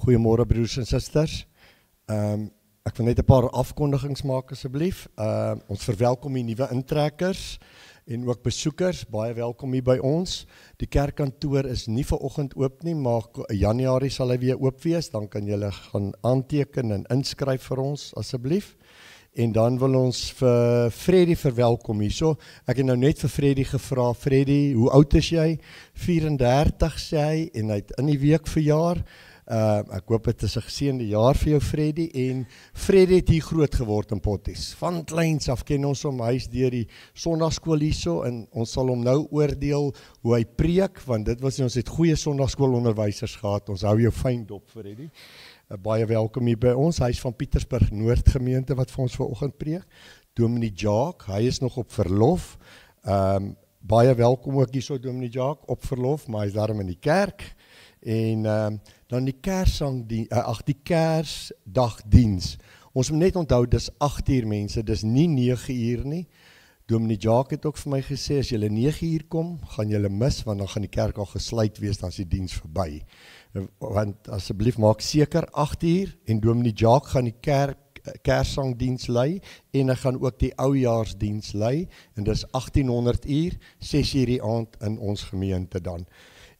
Goeiemôre broers en susters. Ek wil net 'n paar afkondigings maak asseblief. Ons verwelkom die nuwe intrekkers en ook besoekers. Baie welkom hier by ons. Die kerkkantoor is nie vanoggend oop nie, maar Januarie sal hy weer oop wees. Dan kan julle gaan aanteken en inskryf vir ons asseblief. En dan wil ons vir Freddy verwelkom hierso. Ek het nou net vir Freddy gevra, Freddy, hoe oud is jy? 34 sê hy en hy het in die week verjaar. Ek hoop het is 'n geseënde jaar vir jou Freddy, en Freddy het hier groot geword in Potties. Van kleins af ken ons hom, hy is deur die sonnaarskool hierso, en ons sal hom nou oordeel hoe hy preek, want dit was ons het goeie sonnaarskoolonderwysers gehad. Ons hou jou fyn dop, Freddy. Baie welkom hier by ons. Hy is van Pietersburg Noord gemeente wat vir ons vanoggend preek. Dominee Jacques, hy is nog op verlof. Baie welkom ook hierso Dominee Jacques, op verlof, maar hy is daarom in die kerk. En dan die Kersdagdiens. Ons moet net onthou, dis 8 uur mense, dis nie 9 uur nie. Dominee Jacques het ook vir my gesê, as julle 9 uur kom, gaan julle mis, want dan gaan die kerk al gesluit wees, dan is die diens verby. Want asseblief maak seker 8 uur, en Dominee Jacques gaan die Kerssangdiens lei, en hy gaan ook die oujaarsdiens lei, en dis 1800 uur, 6 uur die aand in ons gemeente dan.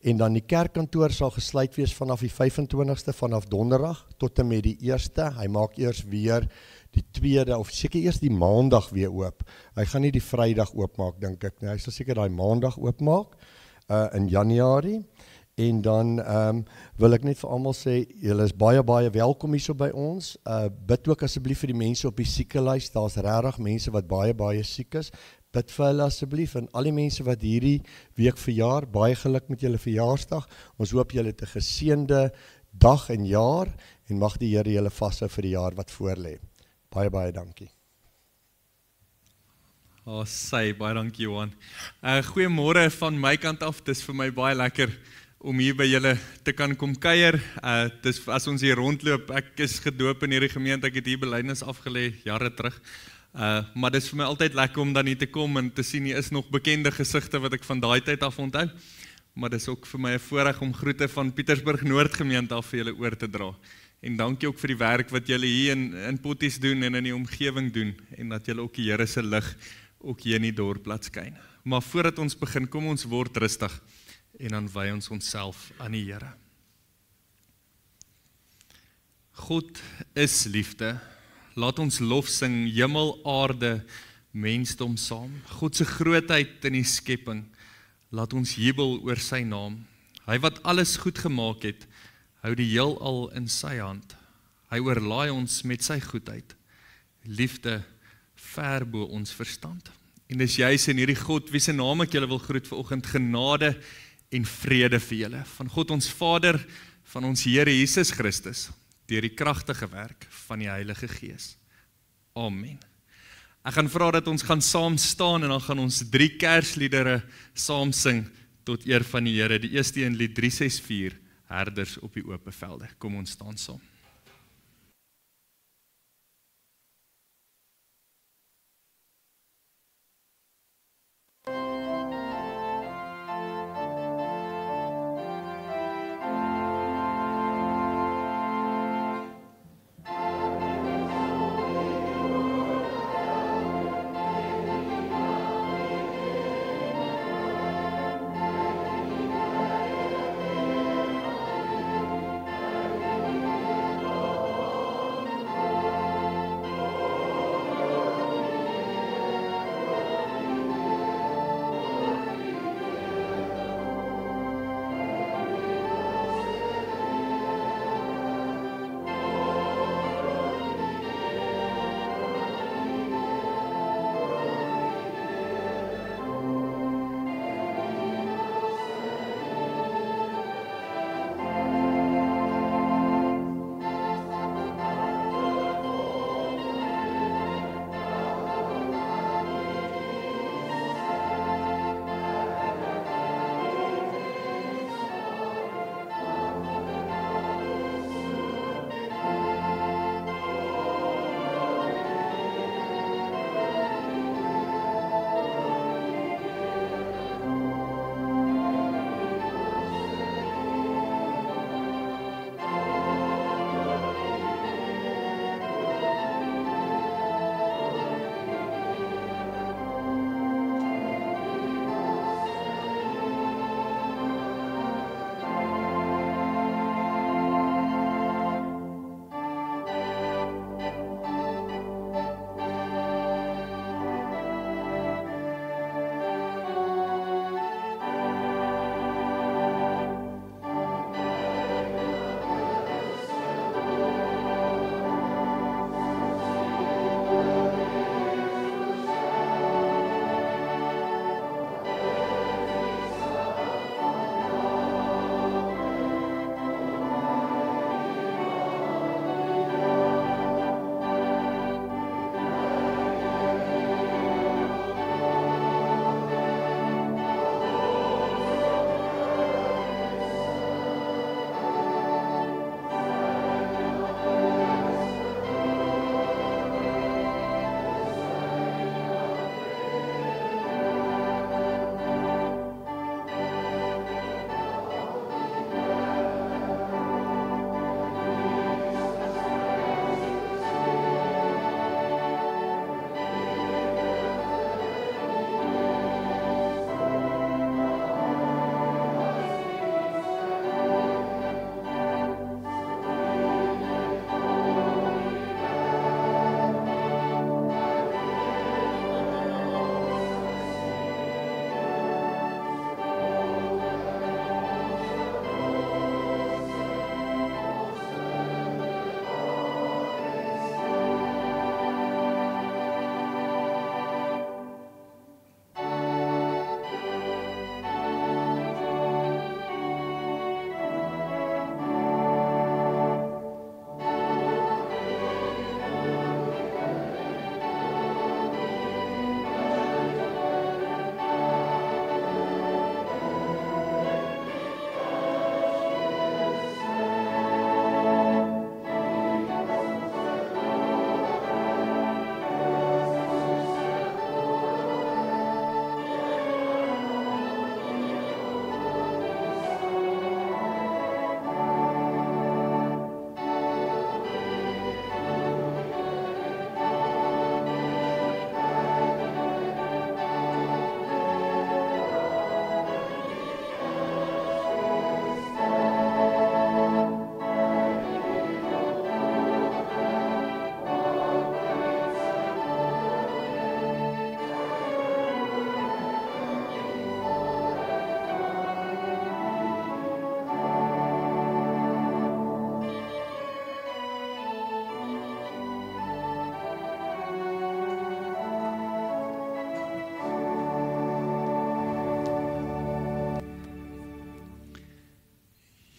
En dan die kerkkantoor sal gesluit wees vanaf die 25ste, vanaf donderdag, tot en met die 1ste. Hy maak eers weer die 2de, of seker eers die maandag weer oop. Hy gaan nie die Vrydag oopmaak, dink ek nie. Hy sal seker die maandag oopmaak, in Januarie. En dan wil ek net vir almal sê, julle is baie welkom hierso by ons. Bid ook asseblief vir die mense op die siekelys. Daar's regtig mense wat baie siek is. Bid vir hulle asseblief, en al die mense wat hierdie week verjaar, baie geluk met julle verjaarsdag. Ons hoop julle het 'n geseënde dag en jaar, en mag die Here julle vashou vir die jaar wat voorlê. Baie dankie. Baie dankie Johan. Goeiemôre van my kant af, dis vir my baie lekker om hier by julle te kan kom kuier. Dis as ons hier rondloop, ek is gedoop in hierdie gemeente, ek het hier belydenis afgelê jare terug. Maar dit is vir my altyd lekker om dan hier te kom en te sien, hier is nog bekende gesigte wat ek van daai tyd af onthou. Maar dit is ook vir my 'n voorreg om groete van Pietersburg Noord gemeente af vir julle oor te dra. En dankie ook vir die werk wat julle hier in Potties doen en in die omgewing doen, en dat julle ook die Here se lig ook hier in die dorp laat skyn. Maar voordat ons begin, kom ons word rustig en dan wy ons onsself aan die Here. God is liefde. Laat ons lof sing, hemel, aarde, mensdom saam. God se grootheid in die skepping, laat ons jubel oor sy naam. Hy wat alles goed gemaak het, hou die heelal in sy hand. Hy oorlaai ons met sy goedheid. Liefde ver bo ons verstand. En dis juis in hierdie God, wie se naam ek julle wil groet vanoggend, genade en vrede vir julle. Van God ons Vader, van ons Here Jesus Christus, deur die kragtige werk van die Heilige Gees. Amen. Ek gaan vra dat ons gaan saam staan, en dan gaan ons 3 kersliedere saam sing tot eer van die Here. Die eerste een, lied 364, Herders op die ope velde. Kom ons staan saam.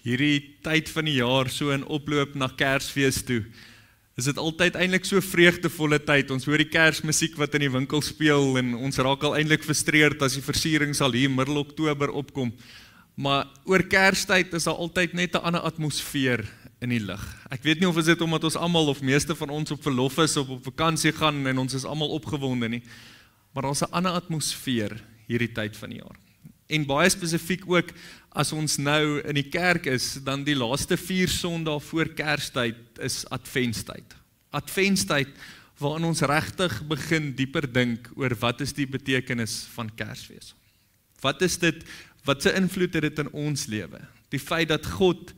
Hierdie tyd van die jaar so in oploop na Kersfees toe, is dit altyd eintlik so vreugdevolle tyd. Ons hoor die Kersmusiek wat in die winkel speel en ons raak al eintlik frustreerd as die versierings al hier middel Oktober opkom. Maar oor Kerstyd is daar altyd net 'n ander atmosfeer in die lug. Ek weet nie of dit omdat ons almal of meeste van ons op verlof is of op vakansie gaan en ons is almal opgewonde nie, maar daar's 'n ander atmosfeer hierdie tyd van die jaar. En baie spesifiek ook as ons nou in die kerk is, dan die laaste 4 Sondae voor Kerstyd is Adventstyd. Adventstyd waarin ons regtig begin dieper dink oor wat is die betekenis van Kersfees. Wat is dit, wat se invloed het dit in ons lewe? Die feit dat God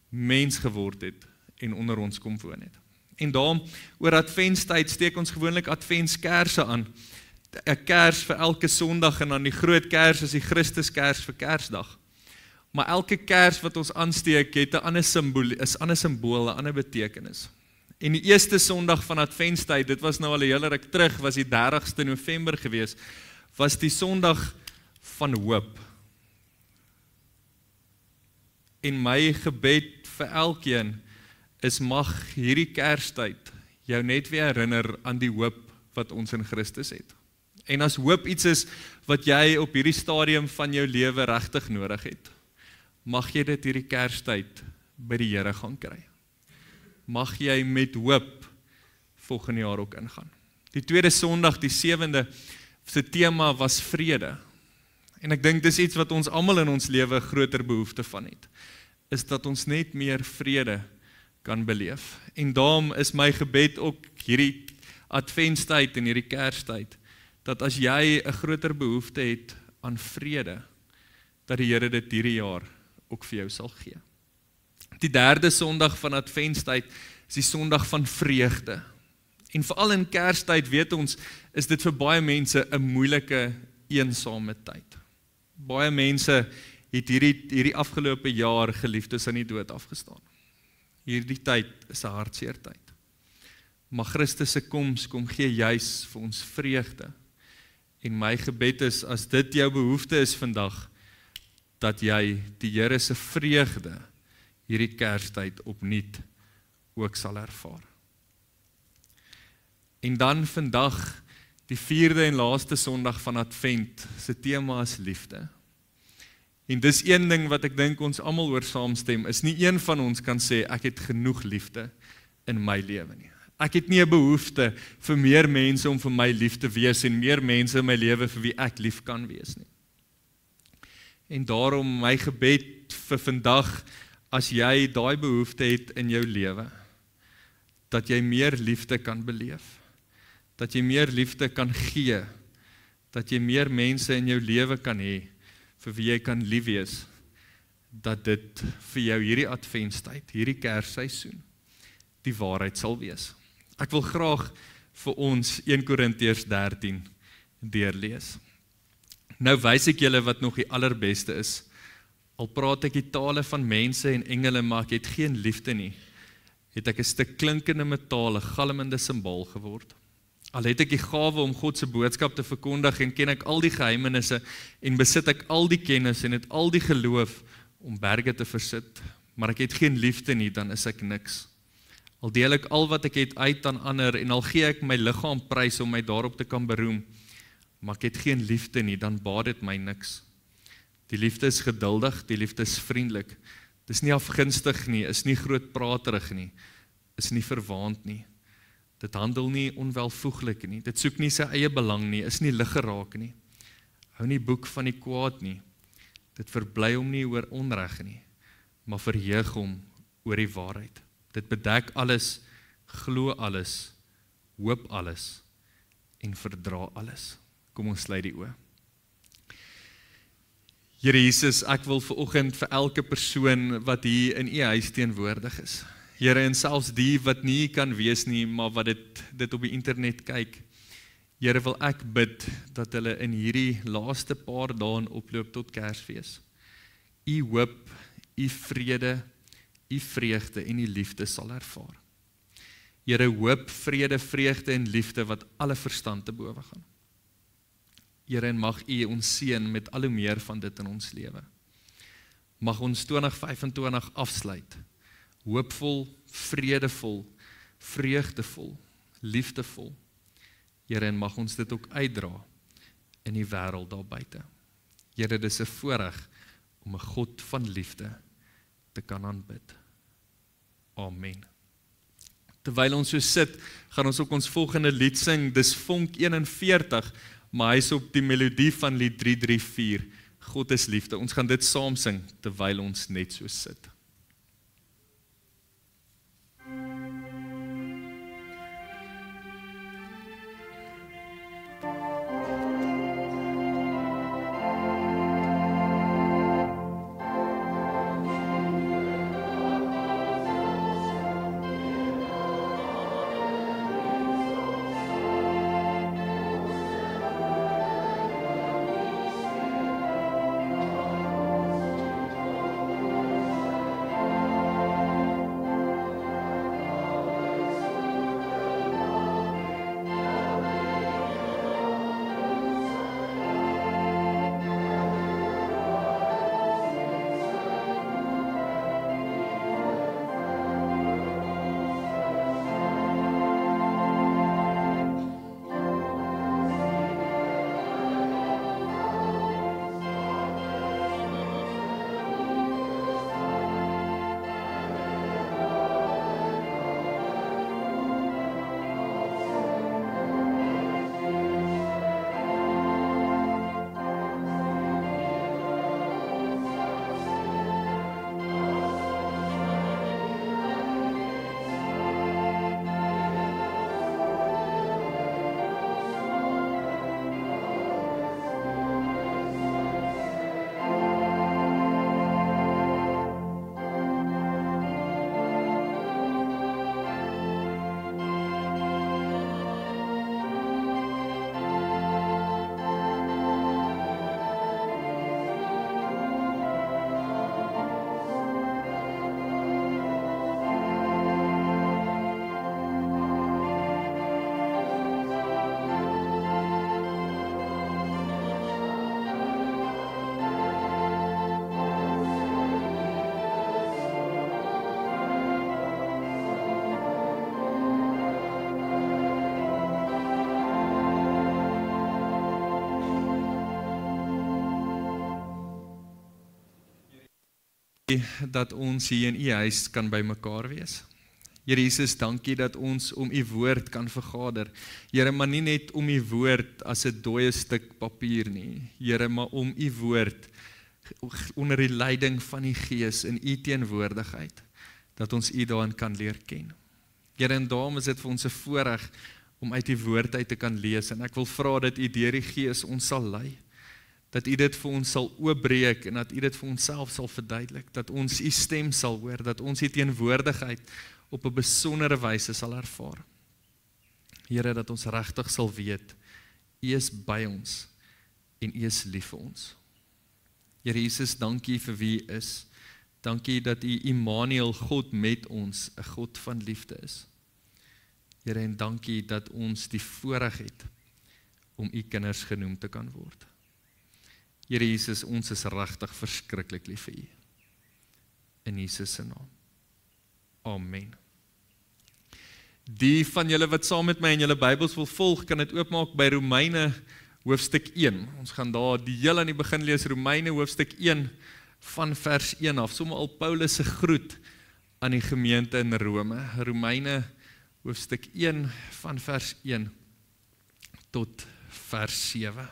mens geword het en onder ons kom woon het. En daarom oor Adventstyd steek ons gewoonlik adventskerse aan. 'n Kers vir elke Sondag en dan die groot kers is die Christuskers vir Kersdag. Maar elke kers wat ons aansteek het 'n ander simbool, 'n ander betekenis. En die eerste Sondag van Adventstyd, dit was nou al 'n hele ruk terug, was die 30ste November gewees, was die Sondag van hoop. En my gebed vir elkeen is mag hierdie Kerstyd jou net weer herinner aan die hoop wat ons in Christus het. En as hoop iets is wat jy op hierdie stadium van jou lewe regtig nodig het, mag jy dit hierdie Kerstyd by die Here gaan kry. Mag jy met hoop volgende jaar ook ingaan. Die tweede Sondag, die 7de, se tema was vrede. En ek dink dis iets wat ons almal in ons lewe groter behoefte van het, is dat ons net meer vrede kan beleef. En daarom is my gebed ook hierdie Adventstyd en hierdie Kerstyd, dat as jy 'n groter behoefte het aan vrede, dat die Here dit hierdie jaar ook vir jou sal gee. Die derde Sondag van Adventstyd is die Sondag van vreugde. En veral in Kerstyd weet ons, is dit vir baie mense 'n moeilike, eensame tyd. Baie mense het hierdie afgelope jaar geliefdes aan die dood afgestaan. Hierdie tyd is 'n hartseer tyd. Maar Christus se koms kom gee juis vir ons vreugde. En my gebed is, as dit jou behoefte is vandag, dat jy die Here se vreugde hierdie Kerstyd opnuut ook sal ervaar. En dan vandag, die 4de en laaste Sondag van Advent, se tema is liefde. En dis een ding wat ek dink ons almal oor saamstem, is nie een van ons kan sê, ek het genoeg liefde in my lewe nie. Ek het nie 'n behoefte vir meer mense om vir my lief te wees en meer mense in my lewe vir wie ek lief kan wees nie. En daarom my gebed vir vandag, as jy daai behoefte het in jou lewe, dat jy meer liefde kan beleef, dat jy meer liefde kan gee, dat jy meer mense in jou lewe kan hê, vir wie jy kan lief wees, dat dit vir jou hierdie Adventstyd, hierdie Kersseisoen, die waarheid sal wees. Ek wil graag vir ons 1 Korintiërs 13 deurlees. Nou wys ek julle wat nog die allerbeste is. Al praat ek die tale van mense en engele, maar ek het geen liefde nie, het ek 'n stuk klinkende metaal, 'n galmende simbool geword. Al het ek die gawe om God se boodskap te verkondig en ken ek al die geheimenisse en besit ek al die kennis en het al die geloof om berge te versit, maar ek het geen liefde nie, dan is ek niks. Al deel ek al wat ek het uit aan ander en al gee ek my liggaam prys om my daarop te kan beroem, maar ek het geen liefde nie, dan baat dit my niks. Die liefde is geduldig, die liefde is vriendelik. Dis nie afgunstig nie, is nie grootpraterig nie, is nie verwaand nie. Dit handel nie onwelvoeglik nie, dit soek nie sy eie belang nie, is nie liggeraak nie. Hou nie boek van die kwaad nie. Dit verbly hom nie oor onreg nie, maar verheug hom oor die waarheid. Dit bedek alles, glo alles, hoop alles en verdra alles. Kom ons sluit die oë. Here Jesus, ek wil vanoggend vir elke persoon wat hier in U huis teenwoordig is. Here, en selfs die wat nie kan wees nie, maar wat dit op die internet kyk. Here, wil ek bid dat hulle in hierdie laaste paar dae oploop tot Kersfees. U hoop, U vrede, U vreugde en U liefde sal ervaar. Here, hoop, vrede, vreugde en liefde wat alle verstand te bowe gaan. Here, en mag U ons seën met al hoe meer van dit in ons lewe. mag ons 2025 afsluit, hoopvol, vredevol, vreugdevol, liefdevol. Here, en mag ons dit ook uitdra in die wêreld daar buite. Here, dis 'n voorreg om 'n God van liefde te kan aanbid. Amen. Terwyl ons so sit, gaan ons ook ons volgende lied sing, dis Vonk 41, maar hy is op die melodie van lied 334, God is liefde. Ons gaan dit saam sing, terwyl ons net so sit. Dat ons hier in u huis kan by mekaar wees. Here Jesus, dankie dat ons om u woord kan vergader. Here, maar nie net om u woord as 'n dooie stuk papier nie. Here, maar om u woord onder die leiding van die Gees in u teenwoordigheid, dat ons u daarin kan leer ken. Here, en daarom is dit vir ons 'n voorreg om uit die woord uit te kan lees, en ek wil vra dat u deur die Gees ons sal lei, dat u dit vir ons sal oopbreek, en dat u dit vir onsself sal verduidelik, dat ons u stem sal hoor, dat ons u teenwoordigheid op 'n besondere wyse sal ervaar. Here, dat ons regtig sal weet, u is by ons, en u is lief vir ons. Here Jesus, dankie vir wie u is. Dankie dat u Immanuel, God met ons, 'n God van liefde is. Here, en dankie dat ons die voorreg het om u kinders genoem te kan word. Here Jesus, ons is regtig verskriklik lief vir u. In Jesus se naam. Amen. Die van julle wat saam met my in julle Bybels wil volg, kan dit oopmaak by Romeine hoofstuk 1. Ons gaan daar die heel aan die begin lees, Romeine hoofstuk 1 van vers 1 af. Sommige al Paulus se groet aan die gemeente in Rome. Romeine hoofstuk 1 van vers 1 tot vers 7.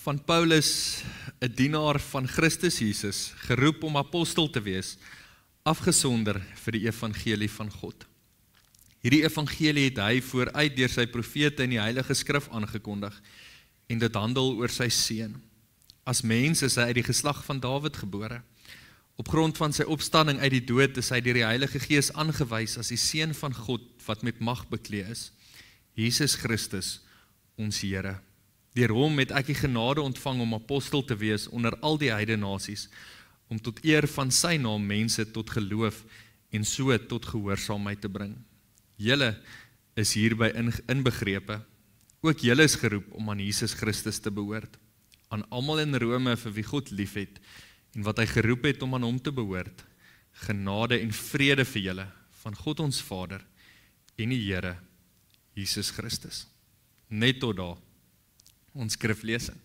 Van Paulus, 'n dienaar van Christus Jesus, geroep om apostel te wees, afgesonder vir die evangelie van God. Hierdie evangelie het hy vooruit deur sy profete in die Heilige Skrif aangekondig, en dit handel oor sy seun. As mens is hy uit die geslag van Dawid gebore. Op grond van sy opstanding uit die dood is hy deur die Heilige Gees aangewys as die seun van God wat met mag bekleed is, Jesus Christus, ons Here. Deur hom het ek die genade ontvang om apostel te wees onder al die heidennasies, om tot eer van sy naam mense tot geloof en so tot gehoorsaamheid te bring. Julle is hierby inbegrepe. Ook julle is geroep om aan Jesus Christus te behoort. Aan almal in Rome vir wie God liefhet en wat hy geroep het om aan hom te behoort. Genade en vrede vir julle van God ons Vader en die Here Jesus Christus. Net tot daar ons skriflesing.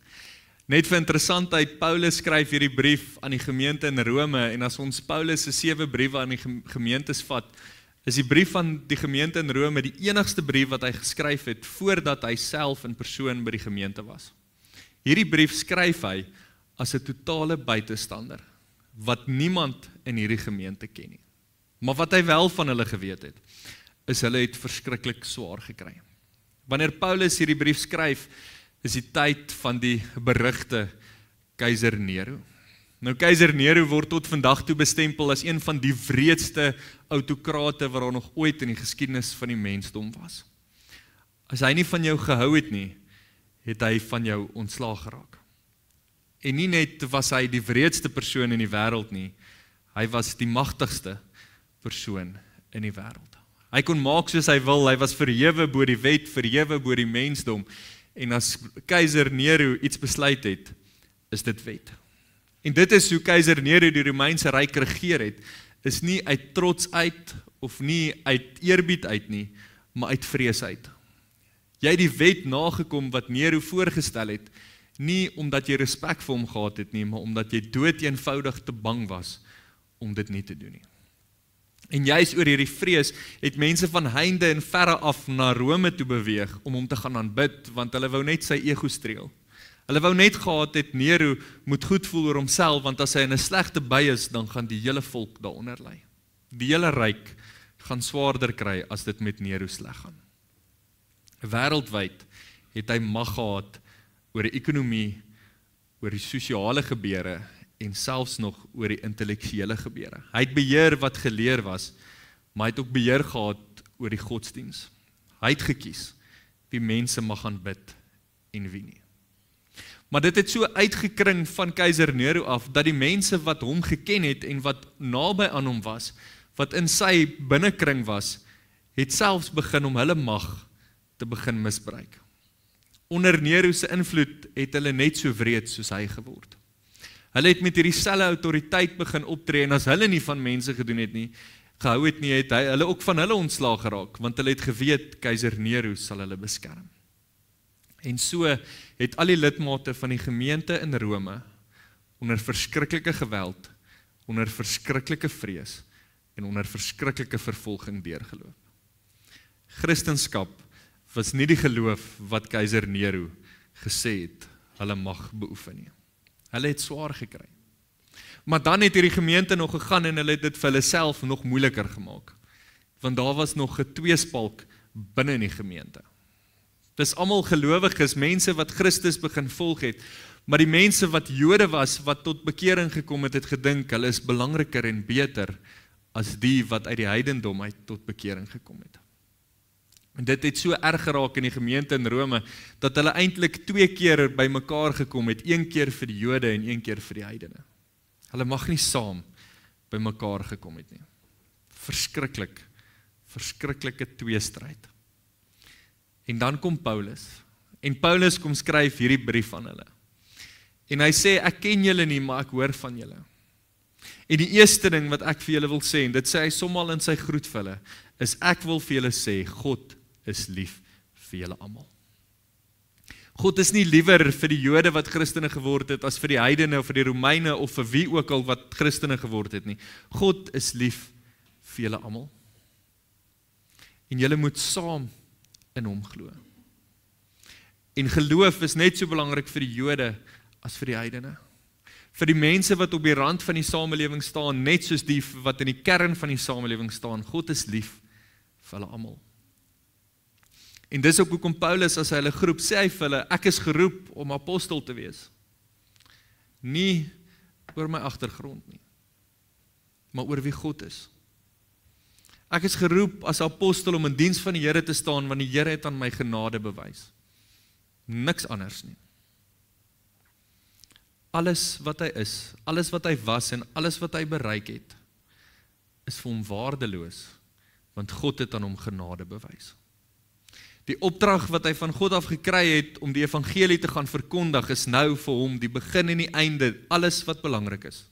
Net vir interessantheid, Paulus skryf hierdie brief aan die gemeente in Rome en as ons Paulus se 7 briewe aan die gemeentes vat, is die brief van die gemeente in Rome die enigste brief wat hy geskryf het voordat hy self in persoon by die gemeente was. Hierdie brief skryf hy as 'n totale buitestander, wat niemand in hierdie gemeente ken nie. Maar wat hy wel van hulle geweet het, is hulle het verskriklik swaar gekry. Wanneer Paulus hierdie brief skryf, is die tyd van die berugte keiser Nero. Nou keiser Nero word tot vandag toe bestempel as een van die wreedste autokrate wat daar nog ooit in die geskiedenis van die mensdom was. As hy nie van jou gehou het nie, het hy van jou ontslaag geraak. En nie net was hy die wreedste persoon in die wêreld nie, hy was die magtigste persoon in die wêreld. Hy kon maak soos hy wil, hy was verhewe bo die wet, verhewe bo die mensdom, en as keiser Nero iets besluit het, is dit wet. En dit is hoe keiser Nero die Romeinse ryk regeer het, is nie uit trots uit, of nie uit eerbied uit nie, maar uit vrees uit. Jy het die wet nagekom wat Nero voorgestel het, nie omdat jy respek vir hom gehad het nie, maar omdat jy dood eenvoudig te bang was om dit nie te doen nie. En juis oor hierdie vrees het mense van heinde en verre af na Rome toe beweeg om hom te gaan aanbid, want hulle wou net sy ego streel. Hulle wou net gehad het Nero moet goed voel oor homself, want as hy in 'n slegte by is, dan gaan die hele volk daaronder ly. Die hele ryk gaan swaarder kry as dit met Nero sleg gaan. Wêreldwyd het hy mag gehad oor die ekonomie, oor die sosiale gebeure en selfs nog oor die intellektuele gebeure. Hy het beheer wat geleer was, maar hy het ook beheer gehad oor die godsdiens. Hy het gekies wie mense mag aanbid en wie nie. Maar dit het so uitgekring van keiser Nero af, dat die mense wat hom geken het en wat naby aan hom was, wat in sy binnekring was, het selfs begin om hulle mag te begin misbruik. Onder Nero se invloed het hulle net so wreed soos hy geword. Hulle het met hierdie selfe autoriteit begin optree, en as hulle nie van mense gedoen het nie, gehou het nie, het hy hulle ook van hulle ontslaag geraak, want hulle het geweet, keiser Nero sal hulle beskerm. En so het al die lidmate van die gemeente in Rome, onder verskriklike geweld, onder verskriklike vrees, en onder verskriklike vervolging deurgeloop. Christenskap was nie die geloof wat keiser Nero gesê het, hulle mag beoefen nie. Hulle het swaar gekry. Maar dan het hierdie gemeente nog gegaan en hulle het dit vir hulle self nog moeiliker gemaak. Want daar was nog 'n tweespalk binne in die gemeente. Dis almal gelowiges, mense wat Christus begin volg het, maar die mense wat Jode was, wat tot bekering gekom het, het gedink, hulle is belangriker en beter as die wat uit die heidendom uit tot bekering gekom het. En dit het so erg geraak in die gemeente in Rome, dat hulle eintlik 2 keer by mekaar gekom het, 1 keer vir die Jode en 1 keer vir die heidene. Hulle mag nie saam by mekaar gekom het nie. Verskriklike tweestryd. En dan kom Paulus, en Paulus kom skryf hierdie brief aan hulle. En hy sê, ek ken julle nie, maar ek hoor van julle. En die eerste ding wat ek vir julle wil sê, en dit sê hy sommal in sy groet vir hulle, is ek wil vir julle sê, God is lief vir julle almal. God is nie liewer vir die Jode wat Christene geword het, as vir die heidene of vir die Romeine of vir wie ook al wat Christene geword het nie. God is lief vir julle almal. En julle moet saam in hom glo. En geloof is net so belangrik vir die Jode as vir die heidene. Vir die mense wat op die rand van die samelewing staan, net soos die wat in die kern van die samelewing staan, God is lief vir hulle almal. En dis ook hoekom Paulus, as hy hulle groep, sê hy vir hulle, ek is geroep om apostel te wees. Nie oor my agtergrond nie, maar oor wie God is. Ek is geroep as apostel om in diens van die Here te staan, want die Here het aan my genade bewys. Niks anders nie. Alles wat hy is, alles wat hy was en alles wat hy bereik het, is vir hom waardeloos, want God het aan hom genade bewys. Die opdrag wat hy van God af gekry het om die evangelie te gaan verkondig, is nou vir hom die begin en die einde, alles wat belangrik is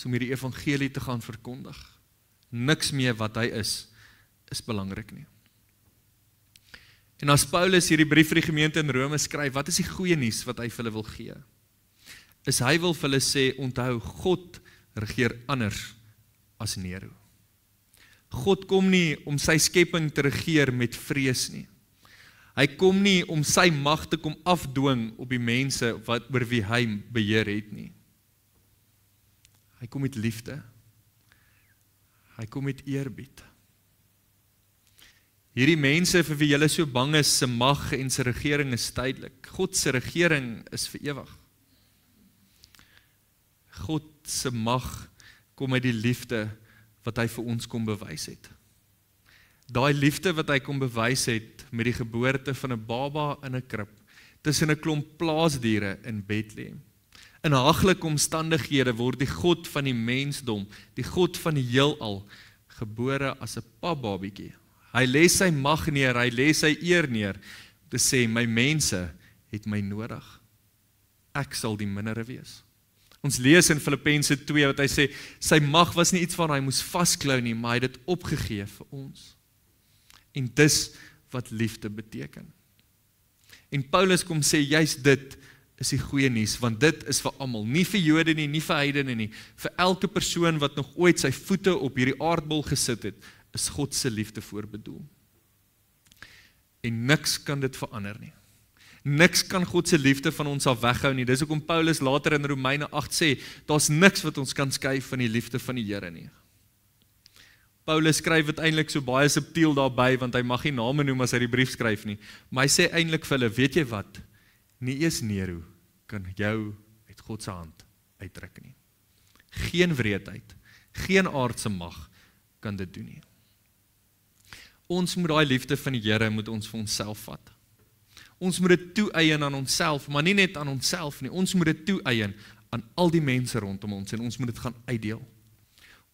om hierdie evangelie te gaan verkondig. Niks meer wat hy is belangrik nie. En as Paulus hierdie brief vir die gemeente in Rome skryf, wat is die goeie nuus wat hy vir hulle wil gee? Is hy wil vir hulle sê, onthou, God regeer anders as Nero. God kom nie om sy skepping te regeer met vrees nie. Hy kom nie om sy mag te kom afdwing op die mense oor wie hy beheer het nie. Hy kom met liefde. Hy kom met eerbied. Hierdie mense vir wie julle so bang is, se mag en se regering is tydelik. God se regering is vir ewig. God se mag kom uit die liefde wat hy vir ons kom bewys het. Daai liefde wat hy kom bewys het met die geboorte van 'n baba in 'n krib, tussen 'n klomp plaasdiere in Bethlehem. In haglike omstandighede word die God van die mensdom, die God van die heelal, gebore as 'n papbabietjie. Hy lê sy mag neer, hy lê sy eer neer, om te sê, my mense het my nodig. Ek sal die mindere wees. Ons lees in Filippense 2 wat hy sê, sy mag was nie iets van hy moes vasklou nie, maar hy het dit opgegee vir ons. En dis wat liefde beteken. En Paulus kom sê, juist dit is die goeie nuus, want dit is vir almal, nie vir Jode nie, nie vir heidene nie, vir elke persoon wat nog ooit sy voete op hierdie aardbol gesit het, is God se liefde voorbedoel. En niks kan dit verander nie. Niks kan God se liefde van ons af weghou nie. Dis hoekom Paulus later in Romeine 8 sê, daar's niks wat ons kan skei van die liefde van die Here nie. Paulus skryf dit eintlik so baie subtiel daarby, want hy mag nie name noem as hy die brief skryf nie. Maar hy sê eintlik vir hulle, weet jy wat? Nie eens Nero kan jou uit God se hand uitdruk nie. Geen wreedheid, geen aardse mag kan dit doen nie. Ons moet daai liefde van die Here moet ons vir onsself vat. Ons moet dit toe-eien aan onsself, maar nie net aan onsself nie. Ons moet dit toe-eien aan al die mense rondom ons en ons moet dit gaan uitdeel.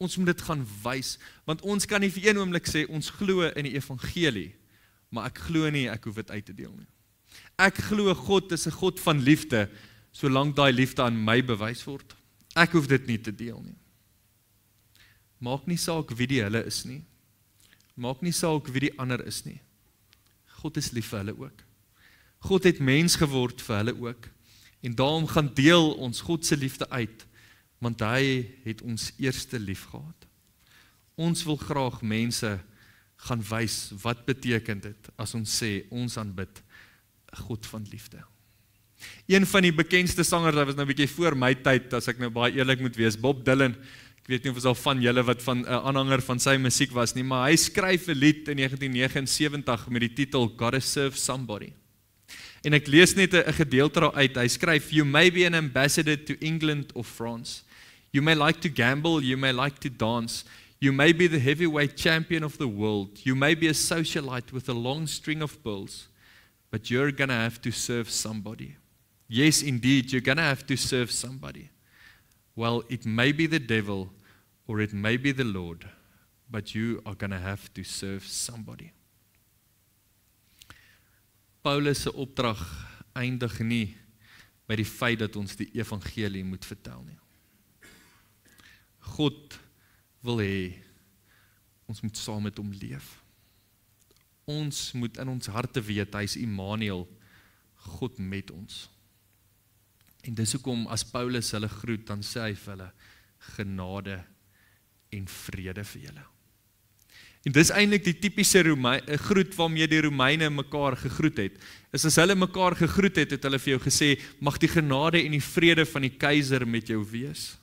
Ons moet dit gaan wys, want ons kan nie vir een oomblik sê ons glo in die evangelie, maar ek glo nie ek hoef dit uit te deel nie. Ek glo God is 'n God van liefde, solank daai liefde aan my bewys word. Ek hoef dit nie te deel nie. Maak nie saak wie die hulle is nie. Maak nie saak wie die ander is nie. God is lief vir hulle ook. God het mens geword vir hulle ook. En daarom gaan deel ons God se liefde uit, want hy het ons eerste lief gehad. Ons wil graag mense gaan wys wat beteken dit as ons sê ons aanbid 'n God van liefde. Een van die bekendste sangers, hy was nou 'n bietjie voor my tyd, as ek nou baie eerlik moet wees, Bob Dylan. Ek weet nie of is al van julle wat van 'n aanhanger van sy musiek was nie, maar hy skryf 'n lied in 1979 met die titel Gotta Serve Somebody. En ek lees net 'n gedeelte daaruit. Hy skryf, you may be an ambassador to England or France. You may like to gamble, you may like to dance. You may be the heavyweight champion of the world. You may be a socialite with a long string of pearls. But you're gonna have to serve somebody. Yes, indeed, you're gonna have to serve somebody. Well, it may be the devil or it may be the Lord, but you are gonna have to serve somebody. Paulus se opdrag eindig nie by die feit dat ons die evangelie moet vertel nie. God wil hê ons moet saam met hom leef. Ons moet in ons harte weet, hy is Immanuel, God met ons. En dis hoekom as Paulus hulle groet, dan sê hy vir hulle, genade en vrede vir julle. En dis eintlik die tipiese groet waarmee die Romeine mekaar gegroet het. Is as hulle mekaar gegroet het, het hulle vir jou gesê, mag die genade en die vrede van die keiser met jou wees.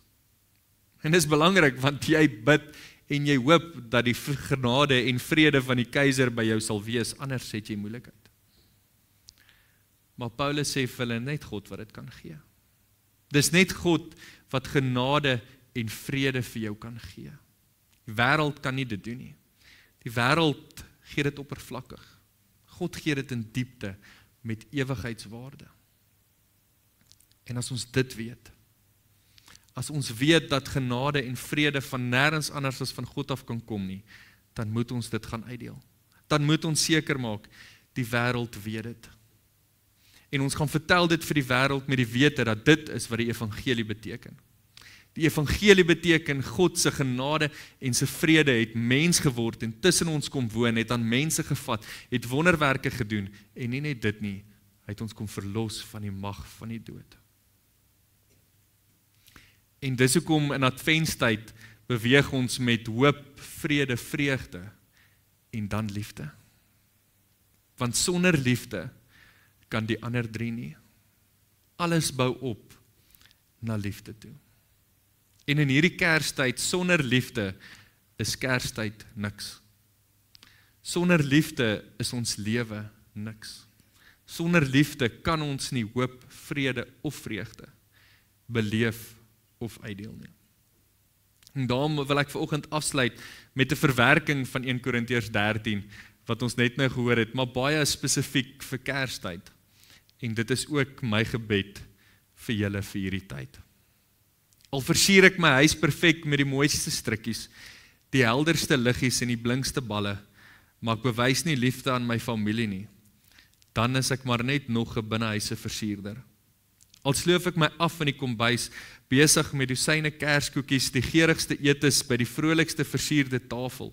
En dis belangrik, want jy bid en jy hoop dat die genade en vrede van die keiser by jou sal wees, anders het jy moeilikheid. Maar Paulus sê vir hulle, net God wat dit kan gee. Dis net God wat genade en vrede vir jou kan gee. Die wêreld kan nie dit doen nie. Die wêreld gee dit oppervlakkig. God gee dit in diepte met ewigheidswaarde. En as ons dit weet, as ons weet dat genade en vrede van nêrens anders as van God af kan kom nie, dan moet ons dit gaan uitdeel. Dan moet ons seker maak, die wêreld weet dit. En ons gaan vertel dit vir die wêreld met die wete dat dit is wat die evangelie beteken. Die evangelie beteken God se genade en se vrede het mens geword en tussen ons kom woon, het aan mense gevat, het wonderwerke gedoen en nie net dit nie, hy het ons kom verlos van die mag van die dood. En dis hoekom in adventstyd beweeg ons met hoop, vrede, vreugde en dan liefde. Want sonder liefde kan die ander drie nie. Alles bou op na liefde toe. En in hierdie Kerstyd, sonder liefde, is Kerstyd niks. Sonder liefde is ons lewe niks. Sonder liefde kan ons nie hoop, vrede of vreugde beleef of uitdeel nie. En daarom wil ek vanoggend afsluit met 'n verwerking van 1 Korintiërs 13, wat ons net nou gehoor het, maar baie spesifiek vir Kerstyd. En dit is ook my gebed vir julle vir hierdie tyd. Al versier ek my huis perfek met die mooiste strikkies, die helderste liggies en die blinkste balle, maar ek bewys nie liefde aan my familie nie, dan is ek maar net nog 'n binnehuise versierder. Al sloof ek my af in die kombuis, besig met dosyne kerskoekies, die geurigste etes by die vrolikste versierde tafel,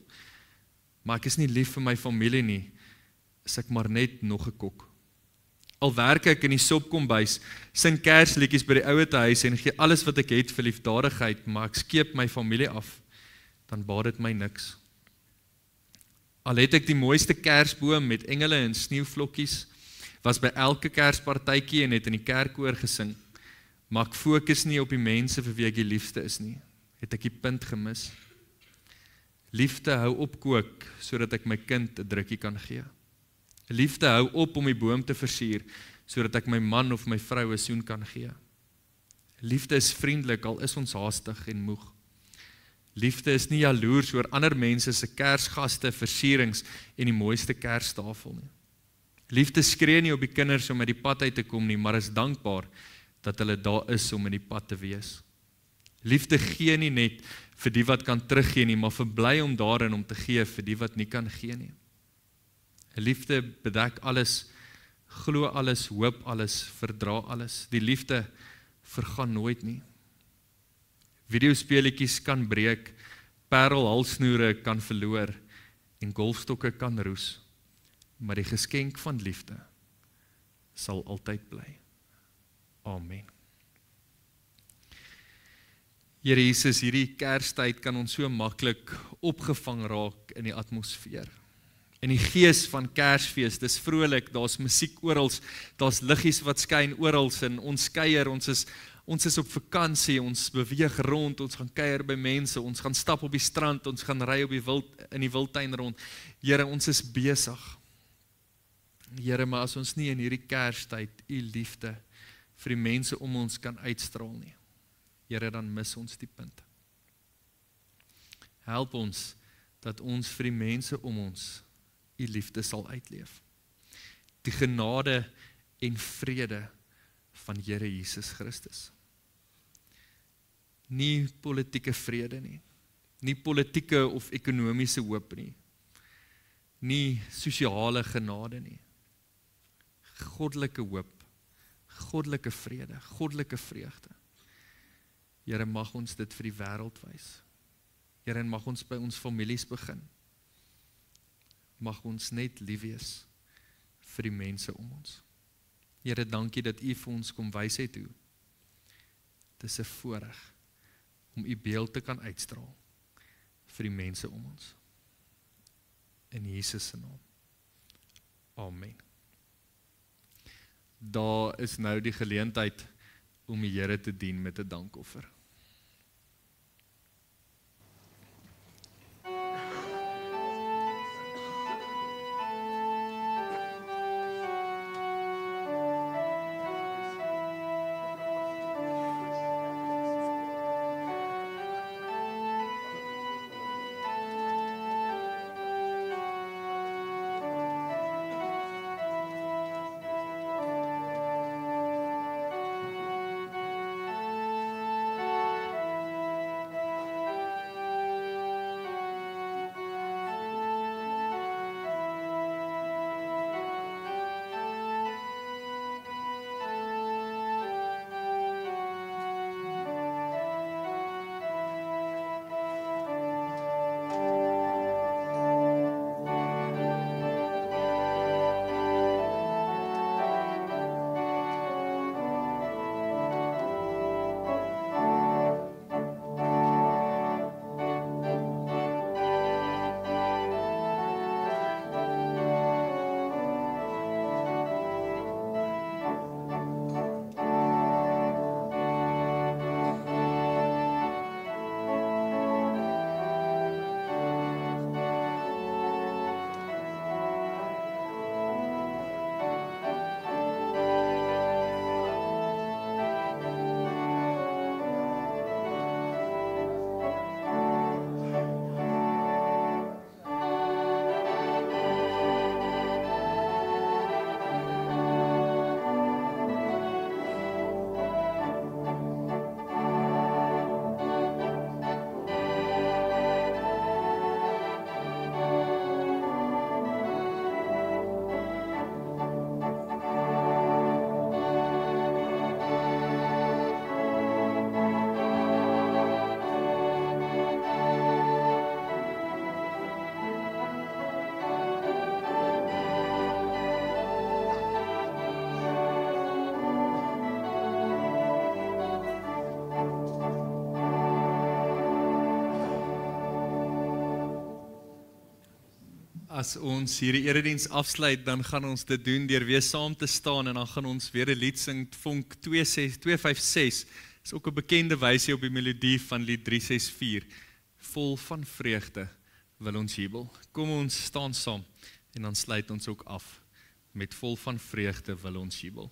maar ek is nie lief vir my familie nie, is ek maar net nog 'n kok. Al werk ek in die sopkombuis, sing kersliedjies by die ouete huis en gee alles wat ek het vir liefdadigheid, maar ek skeep my familie af, dan baat dit my niks. Al het ek die mooiste kersboom met engele en sneeuvlokkies, was by elke kerspartytjie en het in die kerkkoor gesing, maar ek fokus nie op die mense vir wie ek die liefste is nie, het ek die punt gemis. Liefde hou op kook, sodat ek my kind 'n drukkie kan gee. Liefde hou op om die boom te versier, sodat ek my man of my vrou 'n soen kan gee. Liefde is vriendelik, al is ons haastig en moeg. Liefde is nie jaloers oor ander mense se kersgaste, versierings en die mooiste kerstafel nie. Liefde skree nie op die kinders om uit die pad uit te kom nie, maar is dankbaar dat hulle daar is om in die pad te wees. Liefde gee nie net vir die wat kan teruggee nie, maar verbly om daarin om te gee vir die wat nie kan gee nie. Liefde bedek alles, glo alles, hoop alles, verdra alles. Die liefde vergaan nooit nie. Videospeletjies kan breek, parelhalsnoere kan verloor en golfstokke kan roes, maar die geskenk van liefde sal altyd bly. Amen. Here Jesus, hierdie Kerstyd kan ons so maklik opgevang raak in die atmosfeer. In die gees van Kersfees, dis vrolik, daar's musiek oral, daar's liggies wat skyn oral en ons kuier, ons is op vakansie, ons beweeg rond, ons gaan kuier by mense, ons gaan stap op die strand, ons gaan ry op in die wildtuin rond. Here, ons is besig. Here, maar as ons nie in hierdie Kerstyd u liefde vir die mense om ons kan uitstraal nie, Here, dan mis ons die punt. Help ons dat ons vir die mense om ons u liefde sal uitleef. Die genade en vrede van Here Jesus Christus. Nie politieke vrede nie, nie politieke of ekonomiese hoop nie, nie sosiale genade nie. Goddelike hoop, goddelike vrede, goddelike vreugde. Here, mag ons dit vir die wêreld wys. Here, en mag ons by ons families begin. Mag ons net lief wees vir die mense om ons. Here, dankie dat u vir ons kom wys het hoe. Dit is 'n voorreg om u beeld te kan uitstraal vir die mense om ons. In Jesus se naam. Amen. Daar is nou die geleentheid om die Here te dien met 'n dankoffer. As ons hierdie erediens afsluit, dan gaan ons dit doen deur weer saam te staan en dan gaan ons weer 'n lied sing, Vonk 256. Is ook 'n bekende wysie op die melodie van lied 364. Vol van vreugde wil ons jubel. Kom ons staan saam en dan sluit ons ook af met vol van vreugde wil ons jubel.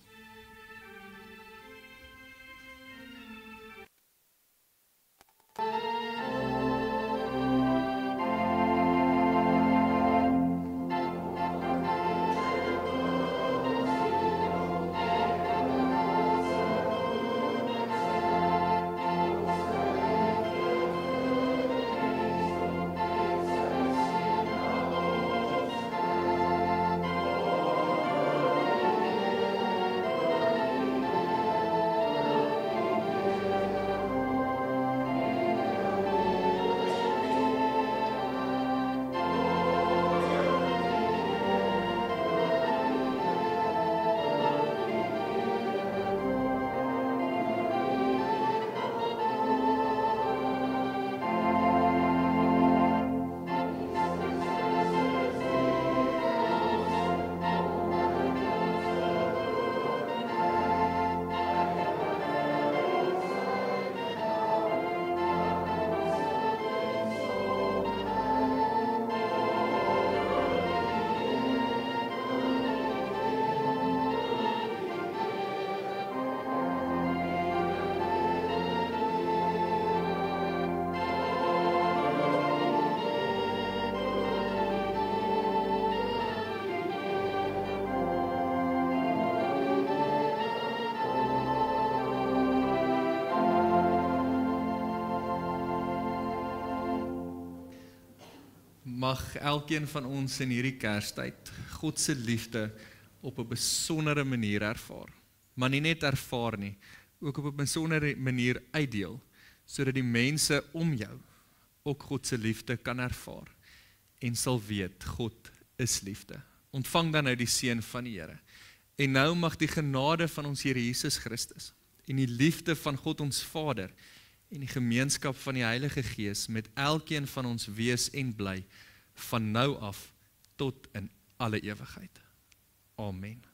Mag elkeen van ons in hierdie Kerstyd God se liefde op 'n besondere manier ervaar. Maar nie net ervaar nie, ook op 'n besondere manier uitdeel, sodat die mense om jou ook God se liefde kan ervaar en sal weet God is liefde. Ontvang dan nou die seën van die Here. En nou mag die genade van ons Here Jesus Christus en die liefde van God ons Vader en die gemeenskap van die Heilige Gees met elkeen van ons wees en bly van nou af tot in alle ewigheid. Amen.